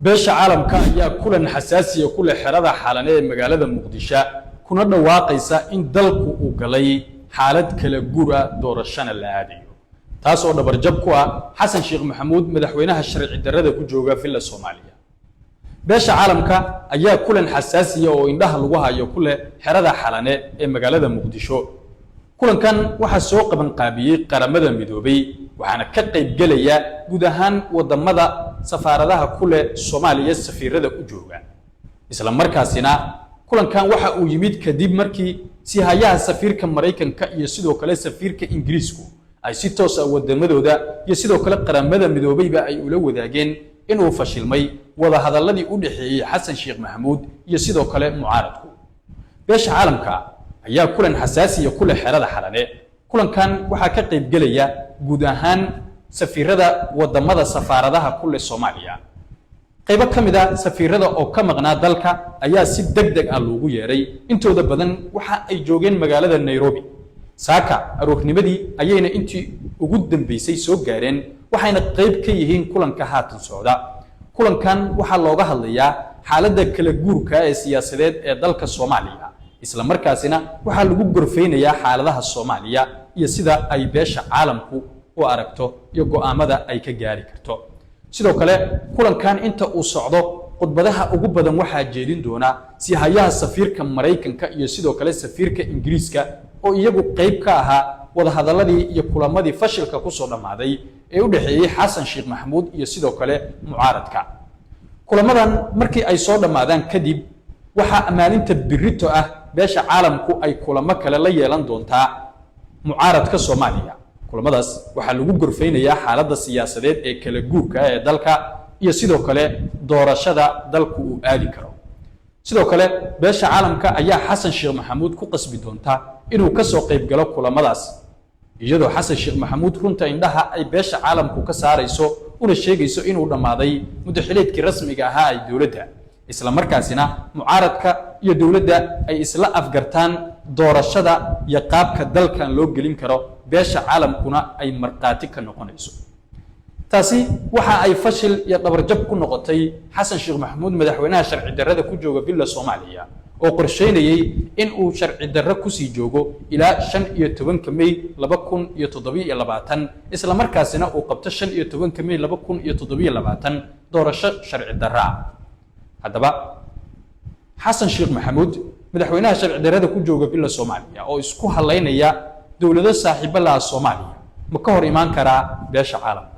beesha caalamka ayaa kulan xasaasiya ku leh xerada xalane ee magaalada Muqdisho kuna dhawaaqaysa in dalku uu galay xaalad kala guur ah doorashana la aadayo taas oo dhabarjab ku ah Xasan Sheekh Maxamuud madaxweynaha sharci darrada ku jooga Villa Soomaaliya beesha caalamka ayaa kulan xasaasiya oo indhaha lagu hayo ku leh xerada xalane ee magaalada Muqdisho kulankan waxa soo qaban qaabiyay qaramada midoobay waxaana ka qayb galaya guud ahaan wadamada safaaradaha ku leh Soomaaliya safiirada u jooga isla markaasina kulankan waxa uu yimid kadib markii si hayaha safiirka Mareykanka iyo sidoo kale safiirka Ingiriisku ay si toos ah wadamadooda iyo sidoo kale qaramada midoobayba ay ula wadaageen inuu fashilmay wada hadaladii u dhaxeeyay Xasan Sheekh Maxamuud iyo sidoo kale mucaaradku beesha caalamka ayaa kulan xasaasiya ku leh xerada xalane kulankan waxa ka qayb galaya guud ahaan safiirada wadamada safaaradaha ku leh Soomaaliya qayb kamid ah safiirada oo ka maqnaa dalka ayaa si degdeg ah loogu yeeray intooda badan waxa ay joogeen magaalada Nairobi saaka aroornimadii ayayna intii ugu dambeysay soo gaareen waxayna qayb ka yihiin kulanka haatan socda kulankan waxa looga hadlayaa xaaladda kala guurka ee siyaasadeed ee dalka Soomaaliya isla markaasina waxa lagu gorfeynayaa xaaladaha Soomaaliya iyo sida ay beesha caalamku u aragto iyo go'aamada ay ka gaari karto sidoo kale kulankan inta uu socdo khudbadaha ugu badan waxa jeedin doona si hayaha safiirka Mareykanka iyo sidoo kale safiirka Ingiriiska oo iyagu qayb ka ahaa wada hadaladii iyo kulamadii fashilka ku soo dhamaaday ee u dhaxeeyay Xasan Sheekh Maxamuud iyo sidoo kale mucaaradka kulamadan markii ay soo dhamaadaan kadib waxa amaalinta birrito ah beesha caalamku ay kulamo kale la yeelan doontaa mucaaradka Soomaaliya kulamadaas waxa lagu gorfeynayaa xaaladda siyaasadeed ee kala guurka ee dalka iyo sidoo kale doorashada dalku uu aadi karo sidoo kale beesha caalamka ayaa Xasan Sheekh Maxamuud ku qasbi doonta inuu ka soo qayb galo kulamadaas iyadoo Xasan Sheekh Maxamuud runta indhaha ay beesha caalamku ka saarayso una sheegayso inuu dhamaaday muddaxileedkii rasmiga ahaa ee dawladda isla markaasina mucaaradka iyo dawladda ay isla afgartaan doorashada iyo qaabka dalkan loo gelin karo beesha caalamkuna ay marqaati ka noqonayso taasi waxa ay fashil iyo dhabarjab ku noqotay Xasan Sheekh Maxamuud madaxweynaha sharci darrada ku jooga Villa Soomaaliya oo qorsheynayay in uu sharci darro ku sii joogo ilaa 15 May 2027 isla markaasina uu qabto 15 May 2027 doorasho sharci darro haddaba Xasan Sheekh Maxamuud madaxweynaha sharci darrada ku jooga Villa Soomaaliya oo isku haleynaya dawlado saaxiibo la Soomaaliya ma ka hor imaan kara beesha caalamka